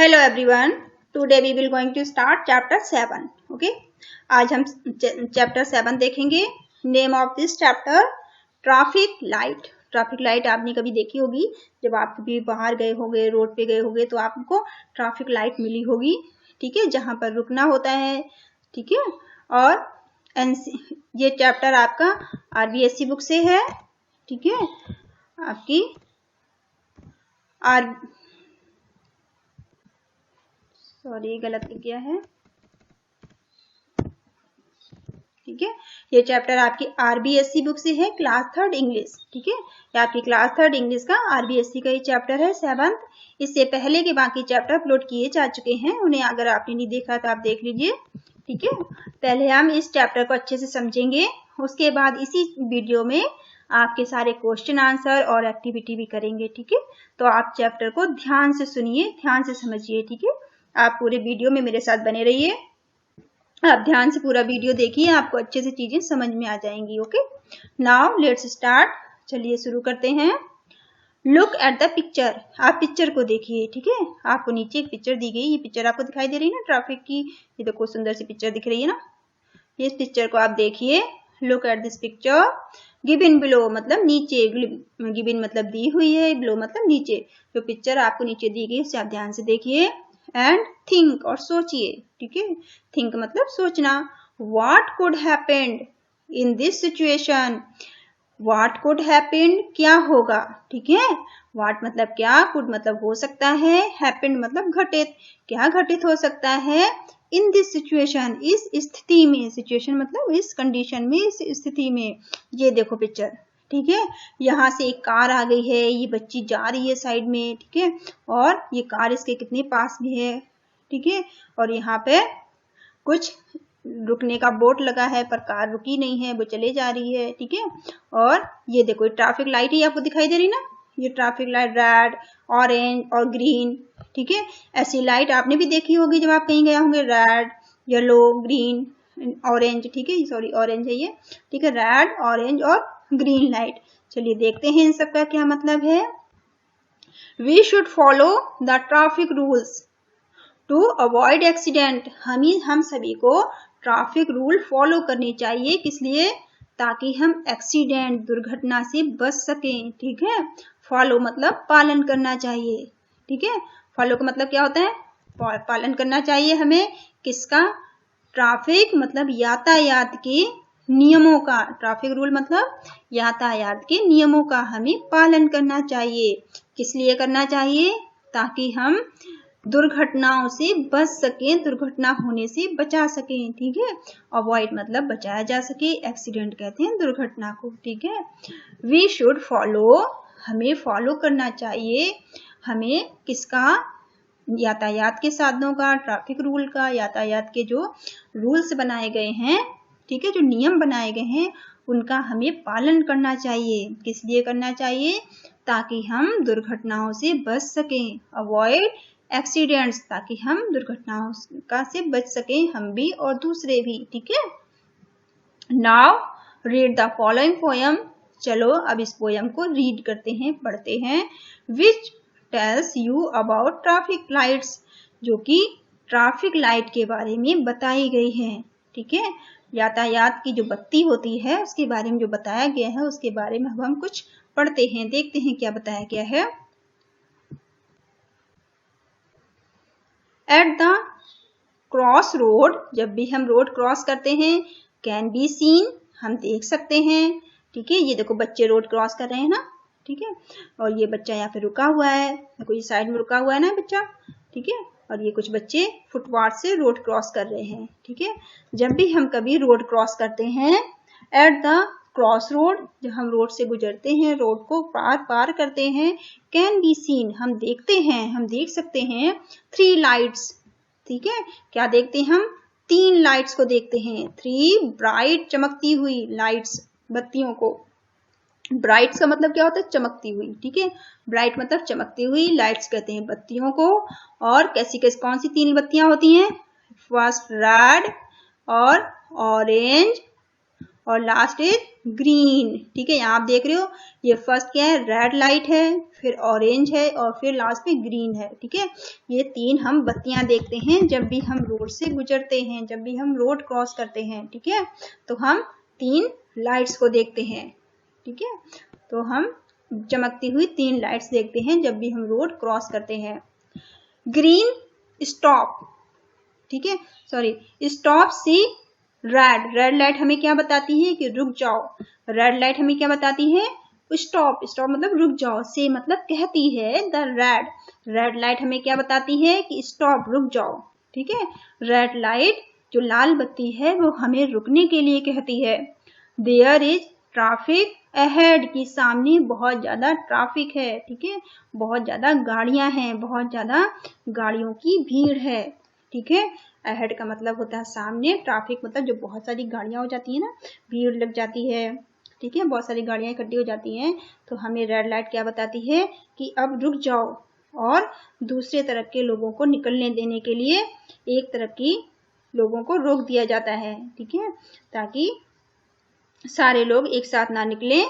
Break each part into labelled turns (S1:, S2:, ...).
S1: Hello everyone. Today we will going to start chapter 7. Okay. आज हम chapter 7 देखेंगे. Name of this chapter traffic light. Traffic light आपने कभी देखी होगी. जब आप कभी बाहर गए होंगे, रोड पे गए होंगे तो आपको ट्रैफिक लाइट मिली होगी. ठीक है, जहां पर रुकना होता है. ठीक है, और ये चैप्टर आपका आरबीएससी बुक से है. ठीक है, आपकी सॉरी गलत लिख गया है. ठीक है, ये चैप्टर आपकी आरबीएससी बुक से है, क्लास 3 इंग्लिश. ठीक है, ये आपकी क्लास 3 इंग्लिश का आरबीएससी का ये चैप्टर है 7th. इससे पहले के बाकी चैप्टर अपलोड किए जा चुके हैं, उन्हें अगर आपने नहीं देखा तो आप देख लीजिए. ठीक है, पहले हम इस चैप्टर को अच्छे से समझेंगे, उसके बाद इसी वीडियो में आपके सारे क्वेश्चन आंसर और एक्टिविटी भी करेंगे. ठीक है, तो आप चैप्टर को ध्यान से सुनिए, ध्यान से समझिए. ठीक है, आप पूरे वीडियो में मेरे साथ बने रहिए. आप ध्यान से पूरा वीडियो देखिए, आपको अच्छे से चीजें समझ में आ जाएंगी. Okay, now let's start. चलिए शुरू करते हैं. Look at the picture. आप पिक्चर को देखिए. ठीक है, आपको नीचे एक पिक्चर दी गई. ये पिक्चर आपको दिखाई दे रही है ना ट्रैफिक की. ये देखो सुंदर सी पिक्चर दिख रही है ना. इस पिक्चर को आप देखिए. Look at this picture. Given below मतलब नीचे. गिवन मतलब दी हुई है, बिलो मतलब नीचे. जो पिक्चर आपको नीचे दी गई उसे आप ध्यान से देखिए. एंड थिंक और सोचिए. ठीक है, थिंक मतलब सोचना. What could happened in this situation. What could happened क्या होगा. ठीक है, व्हाट मतलब क्या, कुड मतलब हो सकता है, हैपेंड मतलब घटित, क्या घटित हो सकता है. इन दिस सिचुएशन इस स्थिति में. सिचुएशन मतलब इस कंडीशन में, इस स्थिति में. ये देखो पिक्चर. ठीक है, यहाँ से एक कार आ गई है, ये बच्ची जा रही है साइड में. ठीक है, और ये कार इसके कितने पास भी है. ठीक है, और यहाँ पे कुछ रुकने का बोर्ड लगा है पर कार रुकी नहीं है, वो चले जा रही है. ठीक है, और ये देखो ट्रैफिक लाइट ही आपको दिखाई दे रही ना. ये ट्रैफिक लाइट रेड, ऑरेंज और ग्रीन. ठीक है, ऐसी लाइट आपने भी देखी होगी जब आप कहीं गए होंगे. Red, yellow, green, orange. ठीक है, सॉरी ऑरेंज है ये. ठीक है, रेड, ऑरेंज और ग्रीन लाइट. चलिए देखते हैं इन सबका क्या मतलब है. We should follow the traffic rules to avoid accident. हम सभी को ट्रैफिक रूल फॉलो करनी चाहिए. किस लिए? ताकि हम एक्सीडेंट, दुर्घटना से बच सकें. ठीक है, फॉलो मतलब पालन करना चाहिए. ठीक है, फॉलो का मतलब क्या होता है? पालन करना चाहिए हमें. किसका? ट्रैफिक मतलब यातायात के नियमों का. ट्रैफिक रूल मतलब यातायात के नियमों का हमें पालन करना चाहिए. किस लिए करना चाहिए? ताकि हम दुर्घटनाओं से बच सकें, दुर्घटना होने से बचा सकें. ठीक है, अवॉइड मतलब बचाया जा सके, एक्सीडेंट कहते हैं दुर्घटना को. ठीक है, वी शुड फॉलो. हमें फॉलो करना चाहिए. हमें किसका? यातायात के साधनों का, ट्रैफिक रूल का. यातायात के जो रूल्स बनाए गए हैं, ठीक है, जो नियम बनाए गए हैं उनका हमें पालन करना चाहिए. किस लिए करना चाहिए? ताकि हम दुर्घटनाओं से बच सकें. अवॉइड एक्सीडेंट्स, ताकि हम दुर्घटनाओं का से बच सकें, हम भी और दूसरे भी. ठीक है, now read the following poem. चलो अब इस पोयम को रीड करते हैं, पढ़ते हैं. Which tells you about traffic lights. जो कि ट्रैफिक लाइट के बारे में बताई गई है. ठीक है, यातायात की जो बत्ती होती है उसके बारे में जो बताया गया है उसके बारे में अब हम कुछ पढ़ते हैं, देखते हैं क्या बताया गया है. Eight the cross road. जब भी हम रोड क्रॉस करते हैं, कैन बी सीन हम देख सकते हैं. ठीक है, ये देखो बच्चे रोड क्रॉस कर रहे हैं ना. ठीक है, और ये बच्चा यहाँ पे रुका हुआ है, देखो ये साइड में रुका हुआ है ना बच्चा. ठीक है, और ये कुछ बच्चे फुटपाथ से रोड क्रॉस कर रहे हैं. ठीक है, जब भी हम कभी रोड क्रॉस करते हैं, एट द क्रॉस रोड, जब हम रोड से गुजरते हैं, रोड को पार करते हैं, कैन बी सीन हम देखते हैं, हम देख सकते हैं 3 लाइट्स. ठीक है, क्या देखते हैं हम? 3 लाइट्स को देखते हैं. 3 ब्राइट चमकती हुई लाइट्स, बत्तियों को. ब्राइट्स का मतलब क्या होता है? चमकती हुई. ठीक है, ब्राइट मतलब चमकती हुई, लाइट्स कहते हैं बत्तियों को. और कौन सी 3 बत्तियां होती हैं? फर्स्ट रेड और ऑरेंज और लास्ट इज ग्रीन। ठीक है, यहाँ आप देख रहे हो ये फर्स्ट क्या है, रेड लाइट है, फिर ऑरेंज है और फिर लास्ट में ग्रीन है। ठीक है, ये 3 हम बत्तियां देखते हैं जब भी हम रोड से गुजरते हैं, जब भी हम रोड क्रॉस करते हैं। ठीक है, तो हम 3 लाइट्स को देखते हैं। ठीक है, तो हम चमकती हुई 3 लाइट्स देखते हैं जब भी हम रोड क्रॉस करते हैं। ग्रीन स्टॉप, ठीक है, सॉरी, स्टॉप सी रेड, रेड लाइट हमें क्या बताती है कि रुक जाओ। रेड लाइट हमें क्या बताती है, स्टॉप, स्टॉप मतलब रुक जाओ, से मतलब कहती है द रेड, रेड लाइट हमें क्या बताती है कि स्टॉप, रुक जाओ। ठीक है, रेड लाइट जो लाल बत्ती है वो हमें रुकने के लिए कहती है। देयर इज ट्रैफिक अहेड, की सामने बहुत ज्यादा ट्रैफिक है। ठीक है, बहुत ज्यादा गाड़ियां हैं, बहुत ज्यादा गाड़ियों की भीड़ है। ठीक है, अहेड का मतलब होता है सामने, ट्रैफिक मतलब जो बहुत सारी गाड़ियां हो जाती है ना, भीड़ लग जाती है। ठीक है, बहुत सारी गाड़ियां इकट्ठी हो जाती हैं, तो हमें रेड लाइट क्या बताती है कि अब रुक जाओ और दूसरे तरफ के लोगों को निकलने देने के लिए एक तरफ की लोगों को रोक दिया जाता है। ठीक है, ताकि सारे लोग एक साथ ना निकलें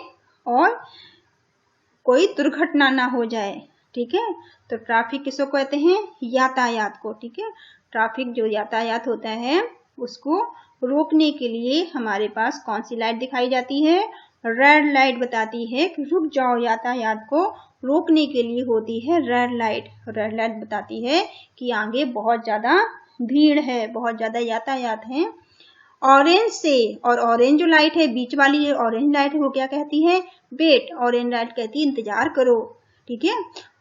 S1: और कोई दुर्घटना ना हो जाए। ठीक है, तो ट्रैफिक किसको कहते हैं, यातायात को। ठीक है, ट्रैफिक जो यातायात होता है उसको रोकने के लिए हमारे पास कौन सी लाइट दिखाई जाती है, रेड लाइट बताती है कि रुक जाओ, यातायात को रोकने के लिए होती है रेड लाइट। रेड लाइट बताती है कि आगे बहुत ज्यादा भीड़ है, बहुत ज्यादा यातायात है। ऑरेंज से, और ऑरेंज जो लाइट है बीच वाली है, ऑरेंज लाइट है वो क्या कहती है, वेट, ऑरेंज लाइट कहती है इंतजार करो। ठीक है,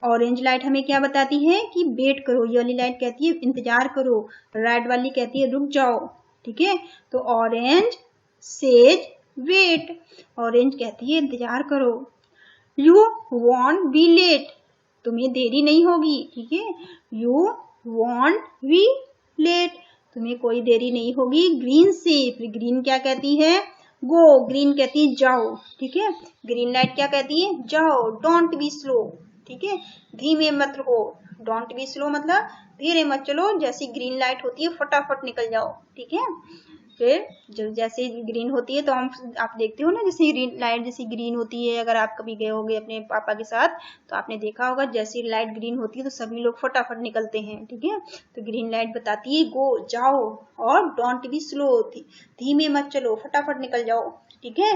S1: ऑरेंज लाइट हमें क्या बताती है कि वेट करो, ये वाली लाइट कहती है इंतजार करो, रेड वाली कहती है रुक जाओ। ठीक है, तो ऑरेंज सेज वेट, ऑरेंज कहती है इंतजार करो। यू वॉन्ट बी लेट, तुम्हें देरी नहीं होगी। ठीक है, यू वॉन्ट बी लेट, तुम्हें कोई देरी नहीं होगी। ग्रीन से, फिर ग्रीन क्या कहती है, गो, ग्रीन कहती है जाओ। ठीक है, ग्रीन लाइट क्या कहती है, जाओ, डोंट बी स्लो। ठीक है, धीमे मत रहो, डोंट बी स्लो मतलब धीरे मत चलो, जैसी ग्रीन लाइट होती है फटाफट निकल जाओ। ठीक है, फिर जब जैसे ग्रीन होती है तो आप देखते हो ना, जैसे ग्रीन लाइट जैसी ग्रीन होती है, अगर आप कभी गए होंगे अपने पापा के साथ तो आपने देखा होगा, जैसी लाइट ग्रीन होती है तो सभी लोग फटाफट निकलते हैं। ठीक है, तो ग्रीन लाइट बताती है गो, जाओ, और डोंट बी स्लो, धीमे मत चलो, फटाफट निकल जाओ। ठीक है,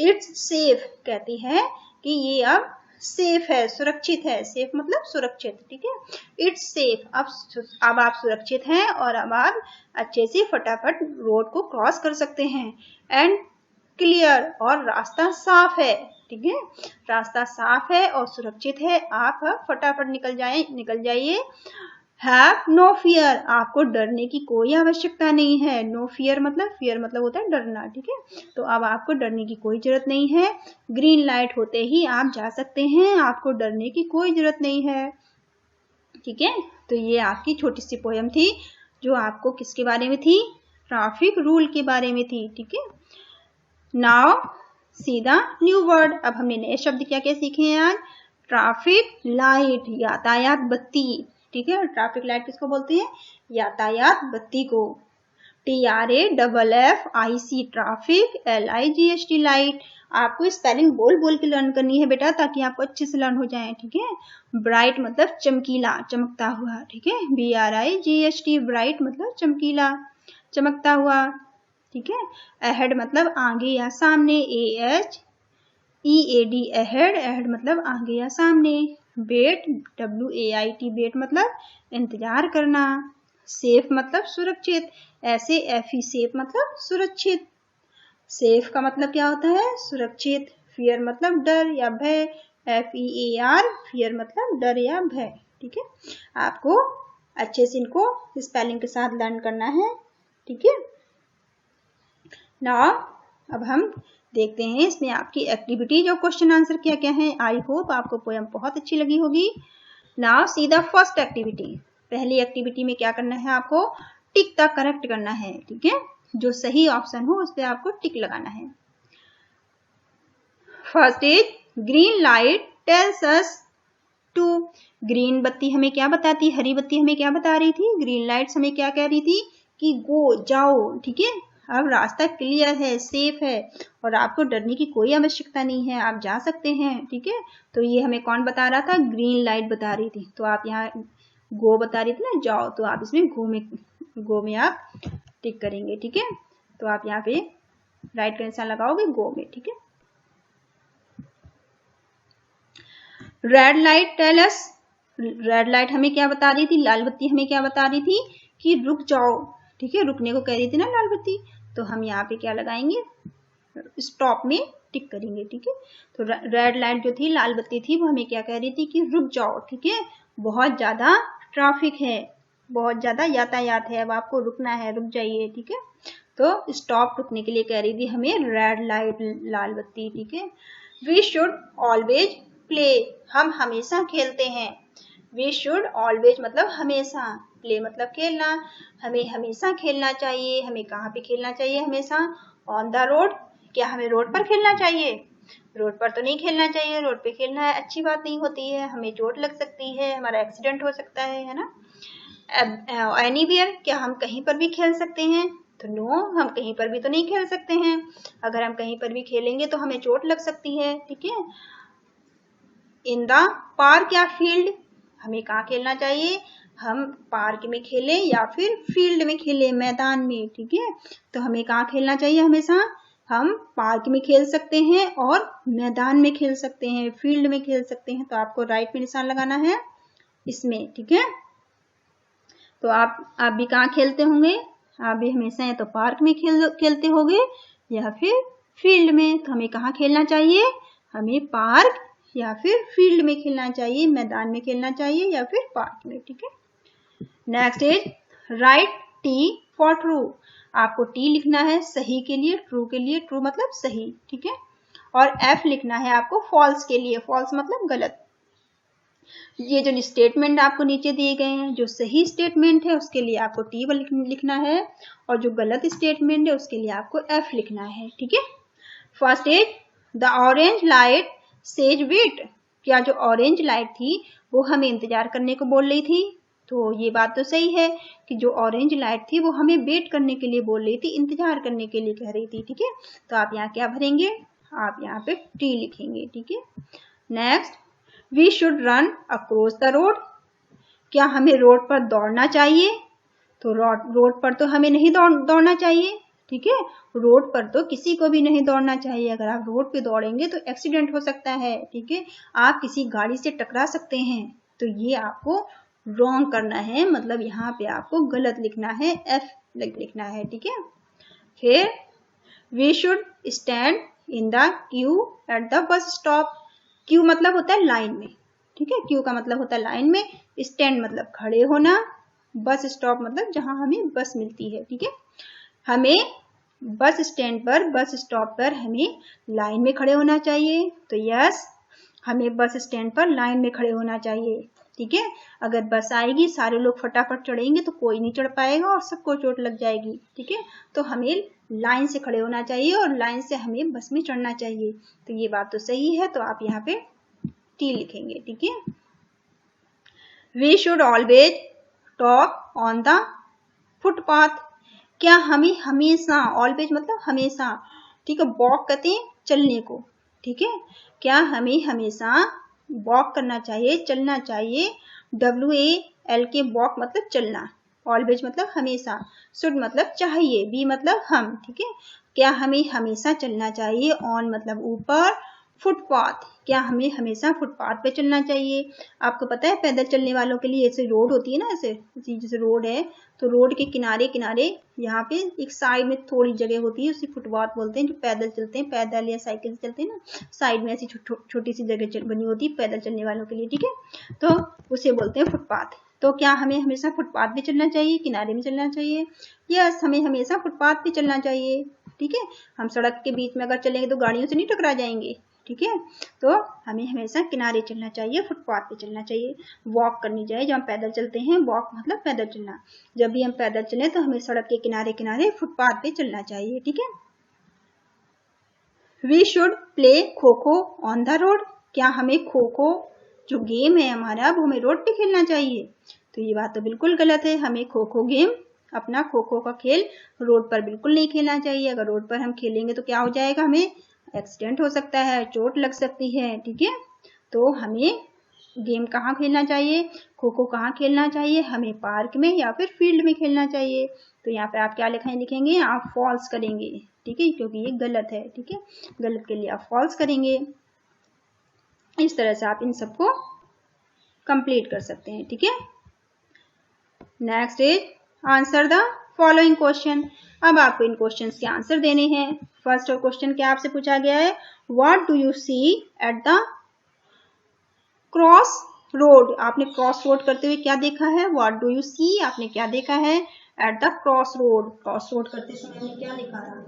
S1: इट्स सेफ कहती है कि ये अब सेफ है, सुरक्षित है, सेफ मतलब सुरक्षित। ठीक है, इट्स सेफ, अब आप सुरक्षित हैं और अब आप अच्छे से फटाफट रोड को क्रॉस कर सकते हैं। एंड क्लियर, और रास्ता साफ है। ठीक है, रास्ता साफ है और सुरक्षित है, आप फटाफट निकल जाइए। हैव नो फियर, आपको डरने की कोई आवश्यकता नहीं है। नो फियर मतलब होता है डरना। ठीक है, तो अब आपको डरने की कोई जरूरत नहीं है, ग्रीन लाइट होते ही आप जा सकते हैं, आपको डरने की कोई जरूरत नहीं है। ठीक है, तो ये आपकी छोटी सी पोयम थी जो आपको किसके बारे में थी, ट्रैफिक रूल के बारे में थी। ठीक है, now see the new word, अब हमने नए शब्द क्या क्या सीखे हैं आज, ट्रैफिक लाइट, यातायात बत्ती। ठीक है, ट्रैफिक लाइट किसको बोलते हैं, यातायात बत्ती को। TRAFFIC ट्रैफिक, LIGHT लाइट, आपको स्पेलिंग बोल बोल के लर्न करनी है बेटा, ताकि आपको अच्छे से लर्न हो जाए। ठीक है, ब्राइट मतलब चमकीला, चमकता हुआ। ठीक है, BRIGHT, ब्राइट मतलब चमकीला, चमकता हुआ। ठीक है, अहेड मतलब आगे या सामने, AHEAD अहेड, अहेड मतलब आगे या सामने। वेट, WAIT, वेट मतलब इंतजार करना। सेफ मतलब सुरक्षित, SAFE, सेफ मतलब सुरक्षित। सेफ का मतलब क्या होता है, सुरक्षित। फियर मतलब डर या भय, FEAR, फियर मतलब डर या भय। ठीक है, आपको अच्छे से इनको स्पेलिंग के साथ लर्न करना है। ठीक है, नाउ अब हम देखते हैं इसमें आपकी एक्टिविटी, जो क्वेश्चन आंसर क्या क्या है। आई होप आपको पोयम बहुत अच्छी लगी होगी। Now see the first activity, पहली एक्टिविटी में क्या करना है, आपको टिक द करेक्ट करना है। ठीक है, जो सही ऑप्शन हो उस पर आपको टिक लगाना है। First is green light tells us to, green बत्ती हमें क्या बताती है, हरी बत्ती हमें क्या बता रही थी, ग्रीन लाइट्स हमें क्या कह रही थी कि गो, जाओ। ठीक है, अब रास्ता क्लियर है, सेफ है और आपको डरने की कोई आवश्यकता नहीं है, आप जा सकते हैं। ठीक है, तो ये हमें कौन बता रहा था? ग्रीन लाइट बता रही थी। तो आप यहाँ गो बता रही थी ना, जाओ, तो आप इसमें गो में आप टिक करेंगे। ठीक है, तो आप यहाँ पे राइट का निशान लगाओगे गो में। ठीक है, red light tell us, red light हमें क्या बता रही थी? लाल बत्ती हमें क्या बता रही थी? कि रुक जाओ। ठीक है, रुकने को कह रही थी ना लाल बत्ती, तो हम यहाँ पे क्या लगाएंगे? स्टॉप में टिक करेंगे। ठीक है, तो रेड लाइट जो थी, लाल बत्ती थी, वो हमें क्या कह रही थी? कि रुक जाओ। ठीक है, बहुत ज्यादा ट्रैफिक है, बहुत ज्यादा यातायात है, अब आपको रुकना है, रुक जाइए। ठीक है, तो स्टॉप रुकने के लिए कह रही थी हमें रेड लाइट, लाल बत्ती। ठीक है, वी शुड ऑलवेज प्ले, हम हमेशा खेलते हैं। वी शुड ऑलवेज मतलब हमेशा, प्ले मतलब खेलना, हमें हमेशा खेलना चाहिए। हमें कहाँ पे खेलना चाहिए? हमेशा ऑन द रोड, क्या हमें रोड पर खेलना चाहिए? रोड पर तो नहीं खेलना चाहिए, रोड पे खेलना अच्छी बात नहीं होती है, हमें चोट लग सकती है, हमारा एक्सीडेंट हो सकता है ना। एनीवेयर, क्या हम कहीं पर भी खेल सकते हैं? तो नो, हम कहीं पर भी तो नहीं खेल सकते हैं, अगर हम कहीं पर भी खेलेंगे तो हमें चोट लग सकती है। ठीक है, इन द पार्क या फील्ड, हमें कहाँ खेलना चाहिए? हम पार्क में खेलें या फिर फील्ड में खेलें, मैदान में। ठीक है, तो हमें कहाँ खेलना चाहिए? हमेशा हम पार्क में खेल सकते हैं और मैदान में खेल सकते हैं, फील्ड में खेल सकते हैं। तो आपको राइट में निशान लगाना है इसमें। ठीक है, तो आप भी कहाँ खेलते होंगे? आप भी हमेशा या तो पार्क में खेलते होंगे या फिर फील्ड में। तो हमें कहाँ खेलना चाहिए? हमें पार्क या फिर फील्ड में खेलना चाहिए, मैदान में खेलना चाहिए या फिर पार्क में। ठीक है, next is right T for true, आपको टी लिखना है सही के लिए, ट्रू के लिए, ट्रू मतलब सही। ठीक है, और एफ लिखना है आपको फॉल्स के लिए, फॉल्स मतलब गलत। ये जो स्टेटमेंट आपको नीचे दिए गए हैं, जो सही स्टेटमेंट है उसके लिए आपको टी लिखना है और जो गलत स्टेटमेंट है उसके लिए आपको एफ लिखना है। ठीक है, first is the orange light says wait, क्या जो ऑरेंज लाइट थी वो हमें इंतजार करने को बोल रही थी? तो ये बात तो सही है कि जो ऑरेंज लाइट थी वो हमें वेट करने के लिए बोल रही थी, इंतजार करने के लिए कह रही थी। ठीक है, तो आप यहाँ क्या भरेंगे? आप यहाँ पे टी लिखेंगे। ठीक है, next, we should run across the road, क्या हमें रोड पर दौड़ना चाहिए? तो रोड पर तो हमें नहीं दौड़ना चाहिए। ठीक है, रोड पर तो किसी को भी नहीं दौड़ना चाहिए, अगर आप रोड पे दौड़ेंगे तो एक्सीडेंट हो सकता है। ठीक है, आप किसी गाड़ी से टकरा सकते हैं, तो ये आपको रॉन्ग करना है, मतलब यहाँ पे आपको गलत लिखना है, एफ लिखना है। ठीक है, फिर we should stand in the queue at the bus stop, queue मतलब होता है लाइन में। ठीक है, क्यू का मतलब होता है लाइन में, स्टैंड मतलब खड़े होना, बस स्टॉप मतलब जहां हमें बस मिलती है। ठीक है, हमें बस स्टैंड पर, बस स्टॉप पर हमें लाइन में खड़े होना चाहिए। तो यस, हमें बस स्टैंड पर लाइन में खड़े होना चाहिए। ठीक है, अगर बस आएगी सारे लोग फटाफट चढ़ेंगे तो कोई नहीं चढ़ पाएगा और सबको चोट लग जाएगी। ठीक है, तो हमें लाइन से खड़े होना चाहिए और लाइन से हमें बस में चढ़ना चाहिए। तो ये बात तो सही है, तो आप यहाँ पे टी लिखेंगे। ठीक है, we should always talk on the footpath, क्या हमें हमेशा, ऑलवेज मतलब हमेशा, ठीक है, वॉक कहते हैं चलने को। ठीक है, क्या हमें हमेशा वॉक करना चाहिए, चलना चाहिए, WAL के वॉक मतलब चलना, ऑलवेज मतलब हमेशा, शुड मतलब चाहिए, बी मतलब हम। ठीक है, क्या हमें हमेशा चलना चाहिए, ऑन मतलब ऊपर, फुटपाथ क्या हमें हमेशा फुटपाथ पे चलना चाहिए। आपको पता है पैदल चलने वालों के लिए ऐसे रोड होती है ना, ऐसे जैसे रोड है तो रोड के किनारे किनारे यहाँ पे एक साइड में थोड़ी जगह होती है, उसे फुटपाथ बोलते हैं। जो पैदल चलते हैं, पैदल या साइकिल से चलते हैं ना, साइड में ऐसी छोटी सी जगह बनी होती है पैदल चलने वालों के लिए। ठीक है, तो उसे बोलते हैं फुटपाथ। तो क्या हमें हमेशा फुटपाथ पे चलना चाहिए, किनारे में चलना चाहिए? यस, हमें हमेशा फुटपाथ पे चलना चाहिए। ठीक है, हम सड़क के बीच में अगर चलेंगे तो गाड़ियों से नहीं टकरा जाएंगे। ठीक है, तो हमें हमेशा किनारे चलना चाहिए, फुटपाथ पे चलना चाहिए, वॉक करनी चाहिए। जब हम पैदल चलते हैं, वॉक मतलब पैदल चलना, जब भी हम पैदल चले तो हमें सड़क के किनारे किनारे फुटपाथ पे चलना चाहिए। ठीक है, we should play kho kho on the road, क्या हमें खो खो जो गेम है हमारा वो हमें रोड पे खेलना चाहिए? तो ये बात तो बिल्कुल गलत है, हमें खो खो गेम अपना खो खो का खेल रोड पर बिल्कुल नहीं खेलना चाहिए। अगर रोड पर हम खेलेंगे तो क्या हो जाएगा, हमें एक्सीडेंट हो सकता है, चोट लग सकती है, ठीक है। तो हमें गेम कहाँ खेलना चाहिए, खो खो कहाँ खेलना चाहिए, हमें पार्क में या फिर फील्ड में खेलना चाहिए। तो यहाँ पे आप क्या लिखेंगे, आप फॉल्स करेंगे, ठीक है, क्योंकि ये गलत है, ठीक है, गलत के लिए आप फॉल्स करेंगे। इस तरह से आप इन सबको कंप्लीट कर सकते हैं, ठीक है। Next is answer the following question. अब आपको इन क्वेश्चंस के आंसर देने हैं। फर्स्ट क्वेश्चन क्या आपसे पूछा गया है, what do you see at the cross road. आपने क्रॉस रोड करते हुए क्या देखा है, व्हाट डू यू सी, आपने क्या देखा है eight the cross road. Cross road करते समय हमने क्या देखा था,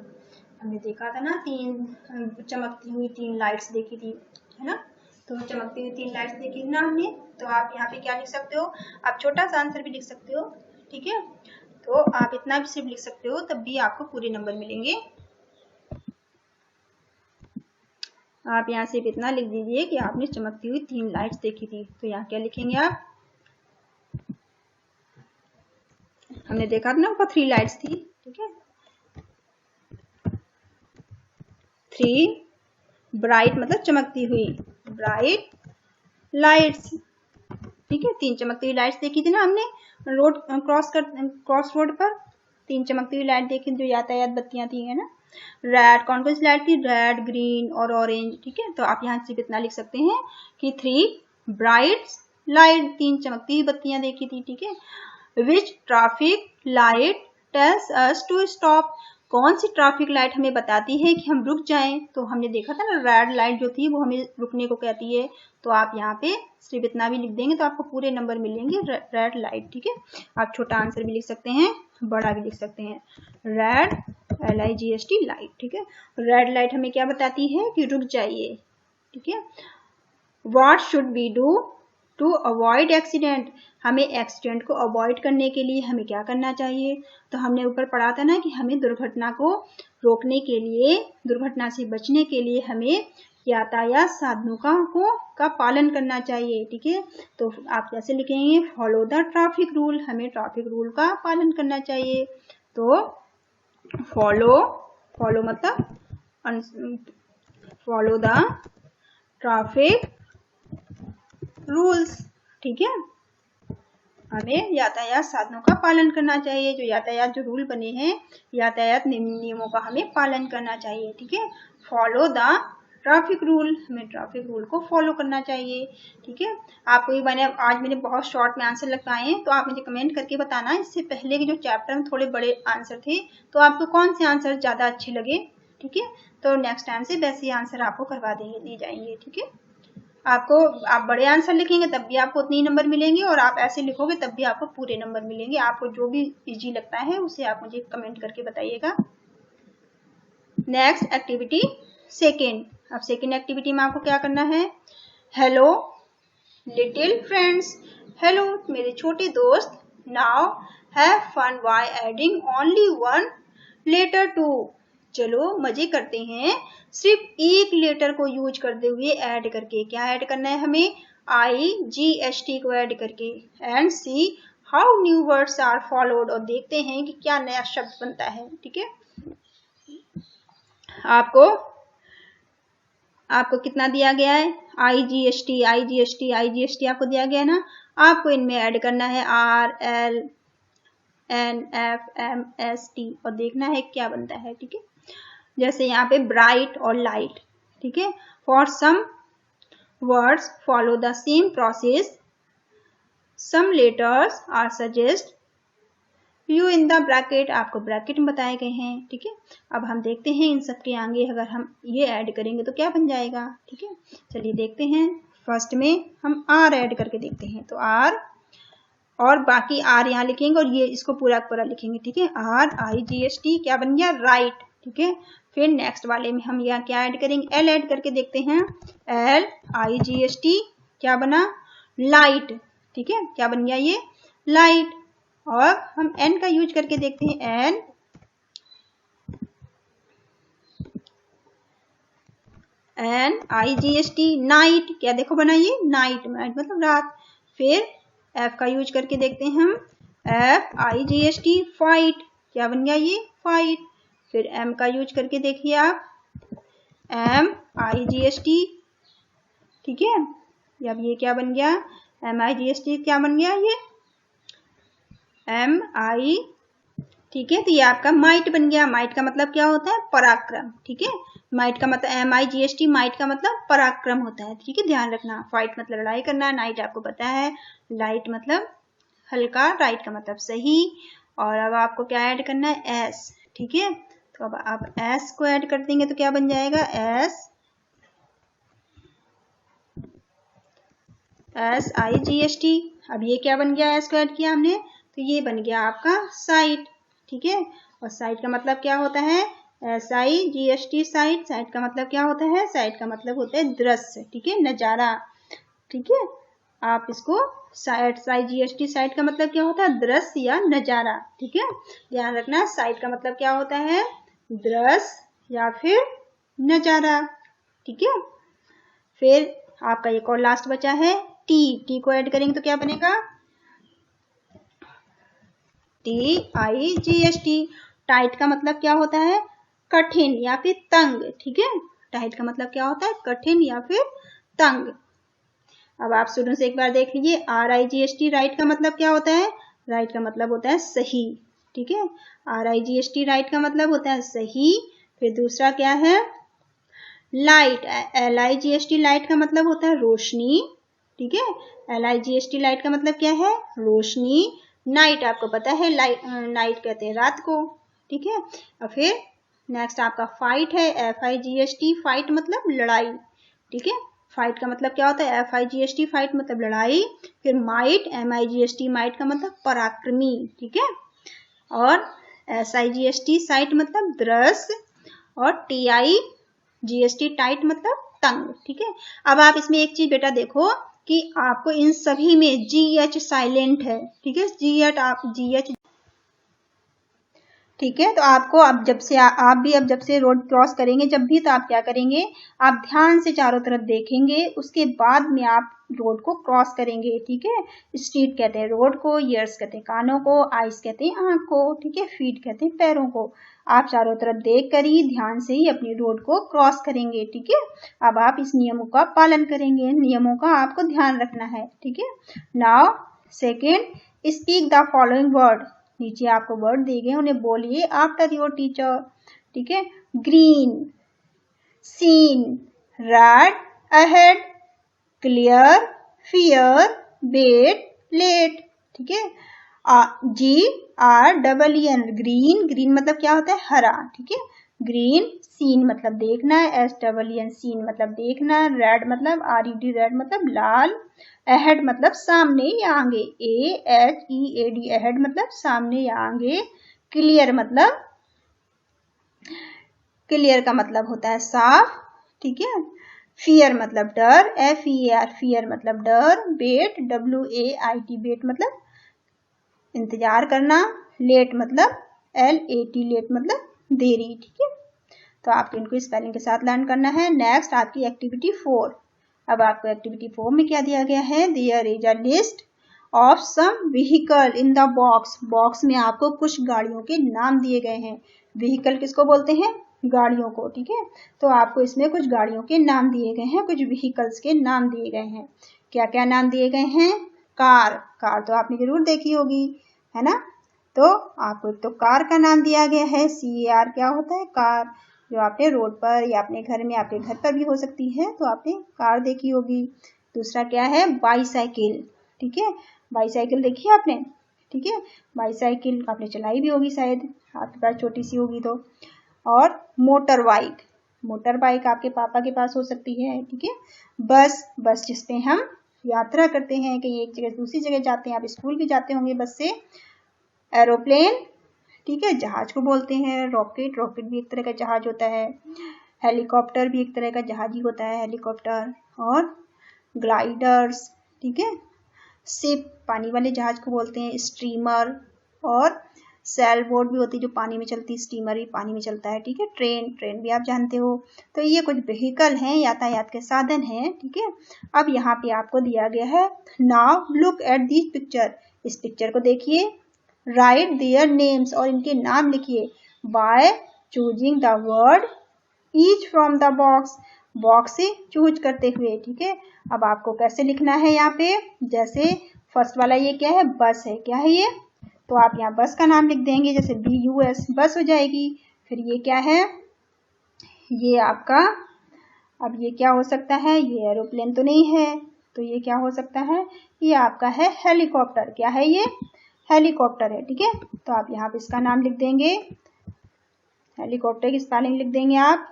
S1: हमने देखा था ना तीन चमकती हुई तीन लाइट्स देखी थी, है ना। तो चमकती हुई तीन लाइट्स देखी ना हमने। तो आप यहाँ पे क्या लिख सकते हो, आप छोटा सा आंसर भी लिख सकते हो, ठीक है। तो आप इतना भी सिर्फ लिख सकते हो, तब भी आपको पूरे नंबर मिलेंगे। आप यहाँ सिर्फ इतना लिख दीजिए कि आपने चमकती हुई तीन लाइट्स देखी थी। तो यहाँ क्या लिखेंगे आप, हमने देखा था ना ऊपर 3 लाइट्स थी, ठीक है। 3 ब्राइट मतलब चमकती हुई, ब्राइट लाइट्स, ठीक है। 3 चमकती हुई लाइट्स देखी थी ना हमने रोड क्रॉस रोड पर, 3 चमकती हुई लाइट देखी जो यातायात बत्तियां थी, है ना। रेड, कौन कौन सी लाइट थी, रेड, ग्रीन और ऑरेंज, ठीक है। तो आप यहाँ से कितना लिख सकते हैं कि 3 ब्राइट लाइट, 3 चमकती हुई बत्तियां देखी थी, ठीक है। Which traffic light tells us to stop, कौन सी ट्रैफिक लाइट हमें बताती है कि हम रुक जाएं। तो हमने देखा था ना रेड लाइट जो थी वो हमें रुकने को कहती है। तो आप यहाँ पे सिर्फ इतना भी लिख देंगे तो आपको पूरे नंबर मिलेंगे, रेड लाइट, ठीक है। आप छोटा आंसर भी लिख सकते हैं, बड़ा भी लिख सकते हैं, रेड LIGHT लाइट, ठीक है। रेड लाइट हमें क्या बताती है कि रुक जाइए, ठीक है। What should we do to avoid accident, हमें एक्सीडेंट को अवॉइड करने के लिए हमें क्या करना चाहिए। तो हमने ऊपर पढ़ा था ना कि हमें दुर्घटना को रोकने के लिए, दुर्घटना से बचने के लिए हमें यातायात साधनों का पालन करना चाहिए, ठीक है। तो आप कैसे लिखेंगे, फॉलो द ट्रैफिक रूल, हमें ट्रैफिक रूल का पालन करना चाहिए। तो फॉलो मतलब फॉलो द ट्रैफिक रूल्स, ठीक है। हमें यातायात साधनों का पालन करना चाहिए, जो यातायात जो रूल बने हैं, यातायात नियमों का हमें पालन करना चाहिए, ठीक है। फॉलो द ट्रैफिक रूल, हमें ट्रैफिक रूल को फॉलो करना चाहिए, ठीक है। आपको ये आज मैंने बहुत शॉर्ट में आंसर लगाए हैं, तो आप मुझे कमेंट करके बताना इससे पहले के जो चैप्टर में थोड़े बड़े आंसर थे, तो आपको कौन से आंसर ज्यादा अच्छे लगे, ठीक है। तो नेक्स्ट टाइम से वैसे ही आंसर आपको करवा दिए जाएंगे, ठीक है। आप बड़े आंसर लिखेंगे तब भी आपको उतने ही नंबर मिलेंगे, और आप ऐसे लिखोगे तब भी आपको पूरे नंबर मिलेंगे। आपको जो भी इजी लगता है उसे आप मुझे कमेंट करके बताइएगा। Next activity second. अब सेकेंड एक्टिविटी में आपको क्या करना है, हेलो लिटिल फ्रेंड्स, हेलो मेरे छोटे दोस्त, now have fun by adding only 1 letter to, चलो मजे करते हैं सिर्फ एक लेटर को यूज करते हुए ऐड करके। क्या ऐड करना है हमें, IGST को ऐड करके, and see how new words are followed, और देखते हैं कि क्या नया शब्द बनता है, ठीक है। आपको कितना दिया गया है, IGST आपको दिया गया है ना। आपको इनमें ऐड करना है RLNFMST और देखना है क्या बनता है, ठीक है। जैसे यहाँ पे ब्राइट और लाइट, ठीक है। For some words follow the same process, some letters are suggest you in the bracket, आपको ब्रैकेट में बताए गए हैं, ठीक है। अब हम देखते हैं इन सब के आगे अगर हम ये ऐड करेंगे तो क्या बन जाएगा, ठीक है। चलिए देखते हैं। फर्स्ट में हम R ऐड करके देखते हैं, तो R और बाकी R यहाँ लिखेंगे और ये इसको पूरा पूरा लिखेंगे, ठीक है। RIGST क्या बन गया, राइट, ठीक है। फिर नेक्स्ट वाले में हम यहाँ क्या ऐड करेंगे, L ऐड करके देखते हैं, LIGST क्या बना, लाइट, ठीक है। क्या बन गया ये, लाइट। और हम N का यूज करके देखते हैं, NIGST नाइट, क्या देखो बना ये, नाइट, नाइट मतलब रात। फिर F का यूज करके देखते हैं हम, FIGHT फाइट, क्या बन गया ये? फाइट। फिर M का यूज करके देखिए आप, MIGHT, ठीक है। अब ये क्या बन गया? MIGHT क्या बन गया? ये MI, ठीक है। तो ये आपका माइट बन गया। माइट का मतलब क्या होता है? पराक्रम, ठीक है। माइट का मतलब MIGHT, माइट का मतलब पराक्रम होता है, ठीक है, ध्यान रखना। फाइट मतलब लड़ाई करना, नाइट आपको पता है, लाइट मतलब हल्का, राइट का मतलब सही। और अब आपको क्या ऐड करना है? S, ठीक है। तो अब आप S को ऐड कर देंगे तो क्या बन जाएगा? SIGHT। अब ये क्या बन गया? S को ऐड किया हमने तो ये बन गया आपका साइट, ठीक है। और साइट का मतलब क्या होता है? SIGHT, site. साइट का मतलब क्या होता है? साइट का मतलब होता है दृश्य, ठीक है, नजारा, ठीक है। आप इसको साइट, SIGHT, साइट का मतलब क्या होता है? दृश्य या नजारा, ठीक है, ध्यान रखना। साइट का मतलब क्या होता है? दृश्य या फिर नजारा, ठीक है। फिर आपका एक और लास्ट बचा है टी को ऐड करेंगे तो क्या बनेगा? TIGHT। टाइट का मतलब क्या होता है? कठिन या फिर तंग, ठीक है। टाइट का मतलब क्या होता है? कठिन या फिर तंग। अब आप शुरू से एक बार देख लीजिए। RIGHT, राइट का मतलब क्या होता है? राइट का मतलब होता है सही, ठीक है। RIGHT, राइट का मतलब होता है सही। फिर दूसरा क्या है? लाइट, LIGHT, लाइट का मतलब होता है रोशनी, ठीक है। LIGHT, लाइट का मतलब क्या है? रोशनी। नाइट आपको पता है, नाइट कहते हैं रात को, ठीक है। और फिर नेक्स्ट आपका फाइट है, FIGHT, फाइट मतलब लड़ाई, ठीक है। फाइट का मतलब क्या होता है? FIGHT, फाइट मतलब लड़ाई। फिर माइट, MIGHT, माइट का मतलब पराक्रमी, ठीक है। और SIGHT, साइट मतलब दृश्य। और TIGHT, टाइट मतलब तंग, ठीक है। अब आप इसमें एक चीज बेटा देखो कि आपको इन सभी में GH साइलेंट है, ठीक है। GH, ठीक है। तो आपको अब जब से आप भी अब जब से रोड क्रॉस करेंगे जब भी, तो आप क्या करेंगे? आप ध्यान से चारों तरफ देखेंगे, उसके बाद में आप रोड को क्रॉस करेंगे, ठीक है। स्ट्रीट कहते हैं रोड को, ईयर्स कहते हैं कानों को, आइज कहते हैं आंख को, ठीक है, फीट कहते हैं पैरों को। आप चारों तरफ देख कर ही ध्यान से ही अपनी रोड को क्रॉस करेंगे, ठीक है। अब आप इस नियमों का पालन करेंगे, नियमों का आपको ध्यान रखना है, ठीक है। Now second, speak the following word. नीचे आपको वर्ड दिए गए, उन्हें बोलिए आफ्टर योर टीचर, ठीक है। Green, seen, red, ahead, clear, fear, bet, let, ठीक है। GREEN, ग्रीन, ग्रीन मतलब क्या होता है? हरा, ठीक है। ग्रीन, सीन मतलब देखना है, SEEN, सीन मतलब देखना। रेड मतलब RED, रेड मतलब लाल। अहेड मतलब सामने या आगे, AHEAD, अहेड मतलब सामने या आगे। क्लियर मतलब, क्लियर का मतलब होता है साफ, ठीक है। फियर मतलब डर, FEAR, फियर मतलब डर। वेट, WAIT, वेट मतलब इंतजार करना। लेट मतलब LAT, लेट मतलब देरी, ठीक है। तो आपको इनको स्पेलिंग के साथ लर्न करना है। नेक्स्ट आपकी एक्टिविटी 4। अब आपको एक्टिविटी 4 में क्या दिया गया है? There is a list of some vehicle in the box. Box में आपको कुछ गाड़ियों के नाम दिए गए हैं। व्हीकल किसको बोलते हैं? गाड़ियों को, ठीक है। तो आपको इसमें कुछ गाड़ियों के नाम दिए गए हैं, कुछ व्हीकल्स के नाम दिए गए हैं। क्या क्या नाम दिए गए हैं? कार, कार तो आपने जरूर देखी होगी, है ना। तो आपको एक तो कार का नाम दिया गया है, CAR, क्या होता है? कार, जो आपने रोड पर या अपने घर में, आपके घर पर भी हो सकती है, तो आपने कार देखी होगी। दूसरा क्या है? बाईसाइकिल, ठीक है। बाईसाइकिल देखी है आपने, ठीक है। बाईसाइकिल आपने चलाई भी होगी शायद, आपके पास छोटी सी होगी तो। और मोटर बाइक, मोटर बाइक आपके पापा के पास हो सकती है, ठीक है। बस, बस जिसपे हम यात्रा करते हैं, कहीं एक जगह दूसरी जगह जाते हैं, आप स्कूल भी जाते होंगे बस से। एरोप्लेन, ठीक है, जहाज को बोलते हैं। रॉकेट, रॉकेट भी एक तरह का जहाज होता है। हेलीकॉप्टर भी एक तरह का जहाज ही होता है, हेलीकॉप्टर। और ग्लाइडर्स, ठीक है। शिप, पानी वाले जहाज को बोलते हैं। स्टीमर, और सेल बोट भी होती है जो पानी में चलती है, स्टीमर भी पानी में चलता है, ठीक है। ट्रेन, ट्रेन भी आप जानते हो। तो ये कुछ व्हीकल हैं, यातायात के साधन हैं, ठीक है। अब यहाँ पे आपको दिया गया है, now look at this picture. इस पिक्चर को देखिए, राइट देयर नेम्स, और इनके नाम लिखिए by choosing the word each from the box, box से चूज करते हुए। ठीक है, अब आपको कैसे लिखना है यहाँ पे, जैसे फर्स्ट वाला ये क्या है, बस है, क्या है ये, तो आप यहाँ बस का नाम लिख देंगे, जैसे BUS बस हो जाएगी। फिर ये क्या है, ये आपका, अब ये क्या हो सकता है, ये एरोप्लेन तो नहीं है, तो ये क्या हो सकता है, ये आपका है हेलीकॉप्टर, क्या है ये, हेलीकॉप्टर है। ठीक है, तो आप यहाँ पे इसका नाम लिख देंगे, हेलीकॉप्टर की स्पेलिंग लिख देंगे आप,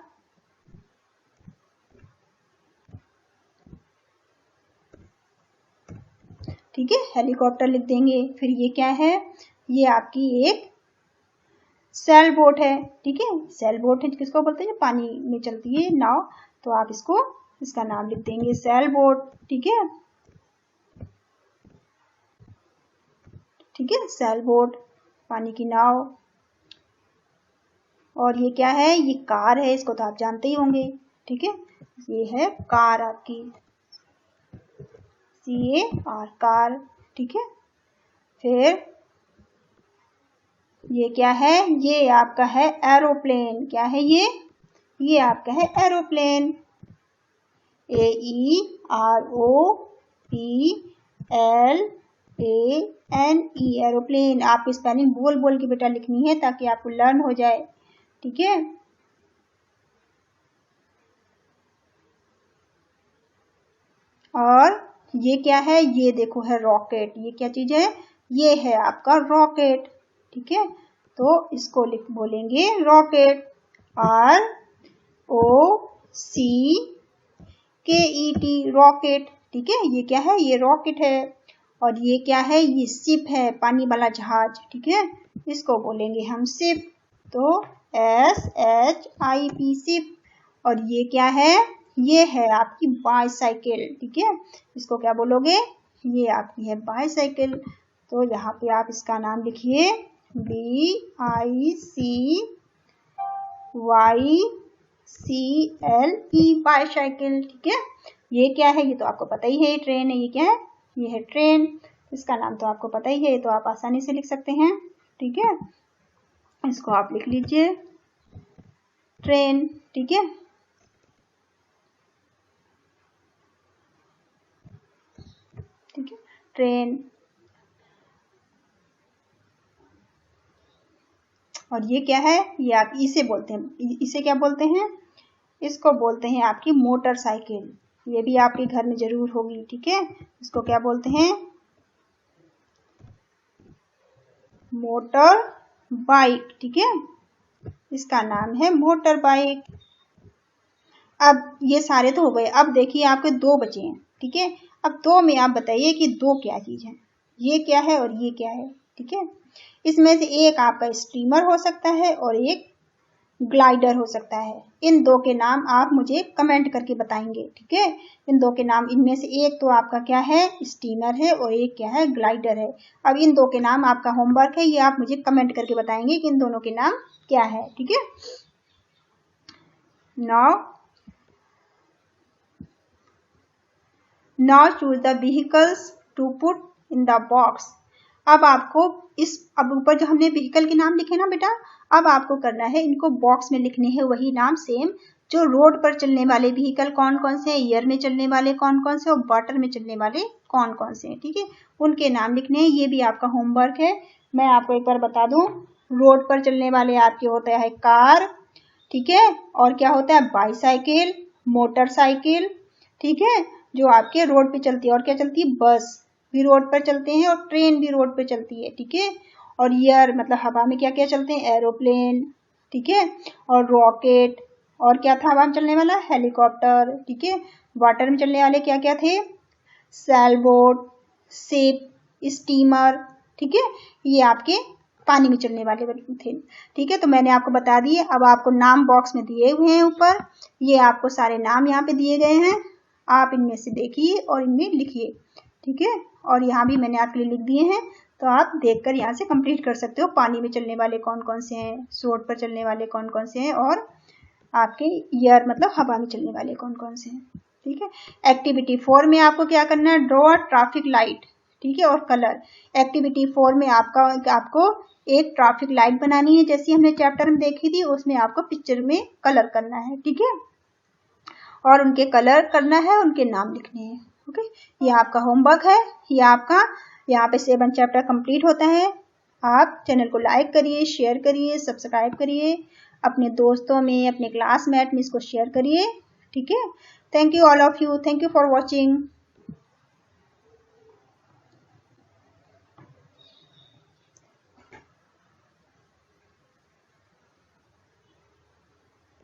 S1: ठीक है, हेलीकॉप्टर लिख देंगे। फिर ये क्या है, ये आपकी एक सेल बोट है। ठीक है, सेल बोट है, किसको बोलते हैं, पानी में चलती है नाव, तो आप इसको, इसका नाम लिख देंगे सेल बोट। ठीक है, ठीक है, सेल बोट, पानी की नाव। और ये क्या है, ये कार है, इसको तो आप जानते ही होंगे। ठीक है, ये है कार आपकी, CAR कार। ठीक है, फिर ये क्या है, ये आपका है एरोप्लेन, क्या है ये आपका है एरोप्लेन, AEROPLANE, एरोप्लेन। आपको स्पेलिंग बोल बोल के बेटा लिखनी है ताकि आपको लर्न हो जाए। ठीक है, और ये क्या है, ये देखो है रॉकेट, ये क्या चीज है, ये है आपका रॉकेट। ठीक है, तो इसको लिख बोलेंगे रॉकेट, ROCKET रॉकेट। ठीक है, ये क्या है, ये रॉकेट है। और ये क्या है, ये शिप है, पानी वाला जहाज। ठीक है, इसको बोलेंगे हम शिप, तो SHIP शिप। और ये क्या है, ये है आपकी बाईसाइकिल। ठीक है, इसको क्या बोलोगे, ये आपकी है बाईसाइकिल, तो यहाँ पे आप इसका नाम लिखिए BICYCLE बाईसाइकिल। ठीक है, ये क्या है, ये तो आपको पता ही है, ये ट्रेन है, ये क्या है, ये है ट्रेन, इसका नाम तो आपको पता ही है, तो आप आसानी से लिख सकते हैं। ठीक है, इसको आप लिख लीजिए ट्रेन। ठीक है, ठीक है, ट्रेन। और ये क्या है, ये आप इसे बोलते हैं, इसे क्या बोलते हैं, इसको बोलते हैं आपकी मोटरसाइकिल, ये भी आपके घर में जरूर होगी। ठीक है, इसको क्या बोलते हैं, मोटर बाइक। ठीक है, इसका नाम है मोटर बाइक। अब ये सारे तो हो गए, अब देखिए आपके दो बचे हैं। ठीक है, अब दो में आप बताइए कि दो क्या चीज है, ये क्या है और ये क्या है। ठीक है, इसमें से एक आपका स्टीमर हो सकता है और एक ग्लाइडर हो सकता है। इन दो के नाम आप मुझे कमेंट करके बताएंगे। ठीक है, इन दो के नाम, इनमें से एक तो आपका क्या है, स्टीमर है, और एक क्या है, ग्लाइडर है। अब इन दो के नाम आपका होमवर्क है, ये आप मुझे कमेंट करके बताएंगे कि इन दोनों के नाम क्या है। ठीक है, now choose the vehicles to put in the box. अब आपको अब ऊपर जो हमने व्हीकल के नाम लिखे ना बेटा, अब आपको करना है इनको बॉक्स में लिखने हैं वही नाम सेम, जो रोड पर चलने वाले व्हीकल कौन कौन से हैं, एयर में चलने वाले कौन कौन से, और वाटर में चलने वाले कौन कौन से हैं। ठीक है, उनके नाम लिखने हैं, ये भी आपका होमवर्क है। मैं आपको एक बार बता दूं, रोड पर चलने वाले आपके होते हैं कार, ठीक है, और क्या होता है, बाईसाइकिल, मोटरसाइकिल। ठीक है, जो आपके रोड पे चलती है, और क्या चलती है, बस भी रोड पर चलते हैं, और ट्रेन भी रोड पे चलती है। ठीक है, और एयर मतलब हवा में क्या क्या चलते हैं, एरोप्लेन। ठीक है, और रॉकेट, और क्या था हवा में चलने वाला, हेलीकॉप्टर। ठीक है, वाटर में चलने वाले क्या क्या थे, सेल बोट, शिप, स्टीमर। ठीक है, ये आपके पानी में चलने वाले थे। ठीक है, तो मैंने आपको बता दिए। अब आपको नाम बॉक्स में दिए हुए हैं ऊपर, ये आपको सारे नाम यहाँ पे दिए गए हैं, आप इनमें से देखिए और इनमें लिखिए। ठीक है, और यहाँ भी मैंने आपके लिए लिख दिए हैं, तो आप देखकर यहाँ से कंप्लीट कर सकते हो। पानी में चलने वाले कौन कौन से हैं, रोड पर चलने वाले कौन कौन से हैं, और आपके एयर मतलब हवा में चलने वाले कौन कौन से हैं। ठीक है, एक्टिविटी 4 में आपको क्या करना है, ड्रॉ अ ट्रैफिक लाइट। ठीक है, और कलर। एक्टिविटी 4 में आपको एक ट्रैफिक लाइट बनानी है, जैसी हमने चैप्टर में देखी थी, उसमें आपको पिक्चर में कलर करना है, ठीक है, और उनके कलर करना है, उनके नाम लिखने हैं। ओके, ये आपका होमवर्क है। ये आपका यहाँ पे 7 चैप्टर कंप्लीट होता है। आप चैनल को लाइक करिए, शेयर करिए, सब्सक्राइब करिए, अपने दोस्तों में, अपने क्लासमेट में इसको शेयर करिए, ठीक है। Thank you all of you, thank you for watching.